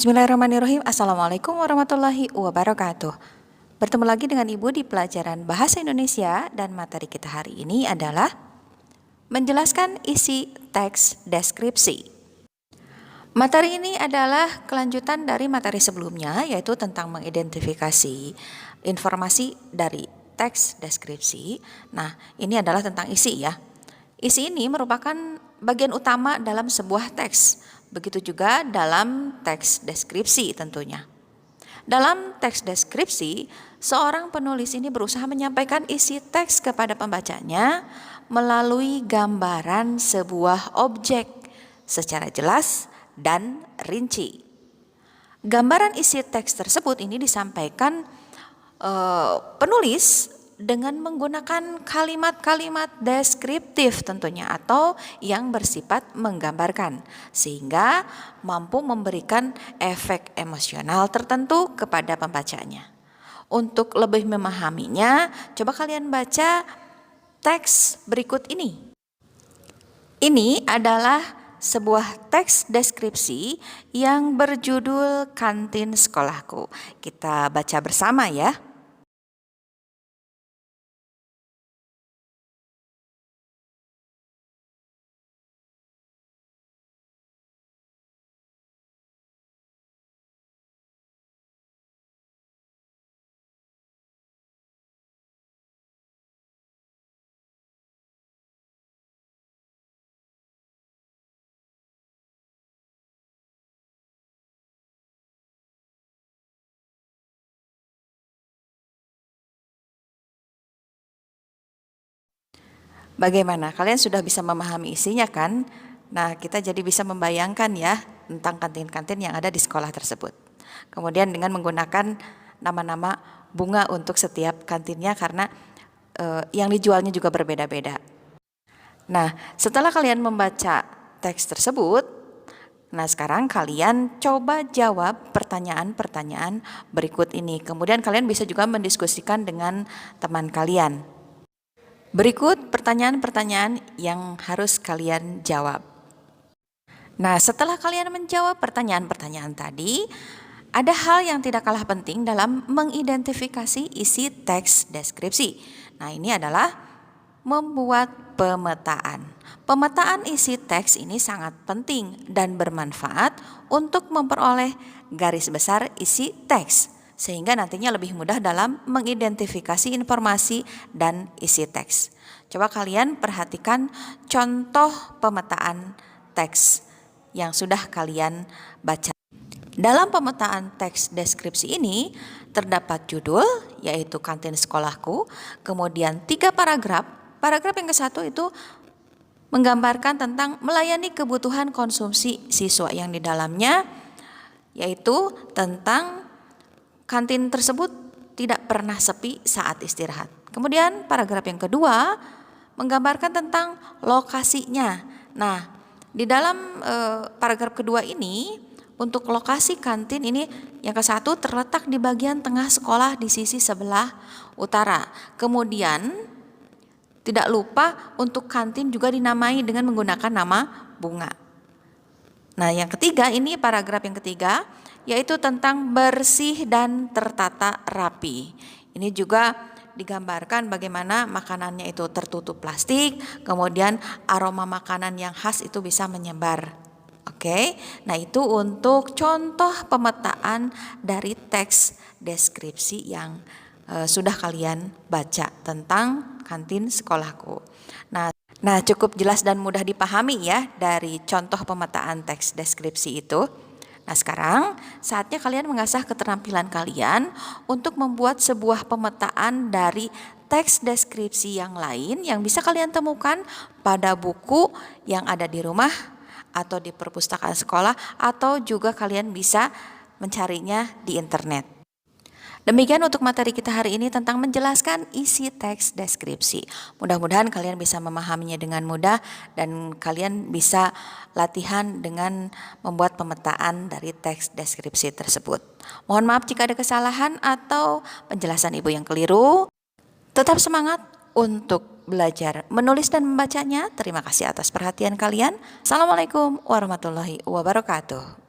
Bismillahirrahmanirrahim. Assalamualaikum warahmatullahi wabarakatuh. Bertemu lagi dengan Ibu di pelajaran Bahasa Indonesia dan materi kita hari ini adalah menjelaskan isi teks deskripsi. Materi ini adalah kelanjutan dari materi sebelumnya, yaitu tentang mengidentifikasi informasi dari teks deskripsi. Nah, ini adalah tentang isi ya. Isi ini merupakan bagian utama dalam sebuah teks. Begitu juga dalam teks deskripsi tentunya. Dalam teks deskripsi, seorang penulis ini berusaha menyampaikan isi teks kepada pembacanya melalui gambaran sebuah objek secara jelas dan rinci. Gambaran isi teks tersebut ini disampaikan penulis dengan menggunakan kalimat-kalimat deskriptif tentunya atau yang bersifat menggambarkan sehingga mampu memberikan efek emosional tertentu kepada pembacanya. Untuk lebih memahaminya, coba kalian baca teks berikut ini. Ini adalah sebuah teks deskripsi yang berjudul Kantin Sekolahku. Kita baca bersama ya. Bagaimana? Kalian sudah bisa memahami isinya kan? Nah, kita jadi bisa membayangkan ya tentang kantin-kantin yang ada di sekolah tersebut. Kemudian dengan menggunakan nama-nama bunga untuk setiap kantinnya karena yang dijualnya juga berbeda-beda. Nah, setelah kalian membaca teks tersebut, nah sekarang kalian coba jawab pertanyaan-pertanyaan berikut ini. Kemudian kalian bisa juga mendiskusikan dengan teman kalian. Berikut pertanyaan-pertanyaan yang harus kalian jawab. Nah, setelah kalian menjawab pertanyaan-pertanyaan tadi, ada hal yang tidak kalah penting dalam mengidentifikasi isi teks deskripsi. Nah, ini adalah membuat pemetaan. Pemetaan isi teks ini sangat penting dan bermanfaat untuk memperoleh garis besar isi teks, sehingga nantinya lebih mudah dalam mengidentifikasi informasi dan isi teks. Coba kalian perhatikan contoh pemetaan teks yang sudah kalian baca. Dalam pemetaan teks deskripsi ini terdapat judul yaitu Kantin Sekolahku, kemudian 3 paragraf. Paragraf yang ke-1 itu menggambarkan tentang melayani kebutuhan konsumsi siswa yang di dalamnya yaitu tentang kantin tersebut tidak pernah sepi saat istirahat. Kemudian paragraf yang kedua menggambarkan tentang lokasinya. Nah, di dalam paragraf kedua ini untuk lokasi kantin ini yang ke-1 terletak di bagian tengah sekolah di sisi sebelah utara. Kemudian tidak lupa untuk kantin juga dinamai dengan menggunakan nama bunga. Nah, yang ketiga ini paragraf yang ketiga yaitu tentang bersih dan tertata rapi. Ini juga digambarkan bagaimana makanannya itu tertutup plastik, kemudian aroma makanan yang khas itu bisa menyebar. Oke, nah itu untuk contoh pemetaan dari teks deskripsi yang sudah kalian baca tentang kantin sekolahku. Nah, cukup jelas dan mudah dipahami ya dari contoh pemetaan teks deskripsi itu. Nah, sekarang saatnya kalian mengasah keterampilan kalian untuk membuat sebuah pemetaan dari teks deskripsi yang lain yang bisa kalian temukan pada buku yang ada di rumah atau di perpustakaan sekolah atau juga kalian bisa mencarinya di internet. Demikian untuk materi kita hari ini tentang menjelaskan isi teks deskripsi. Mudah-mudahan kalian bisa memahaminya dengan mudah dan kalian bisa latihan dengan membuat pemetaan dari teks deskripsi tersebut. Mohon maaf jika ada kesalahan atau penjelasan Ibu yang keliru. Tetap semangat untuk belajar menulis dan membacanya. Terima kasih atas perhatian kalian. Assalamualaikum warahmatullahi wabarakatuh.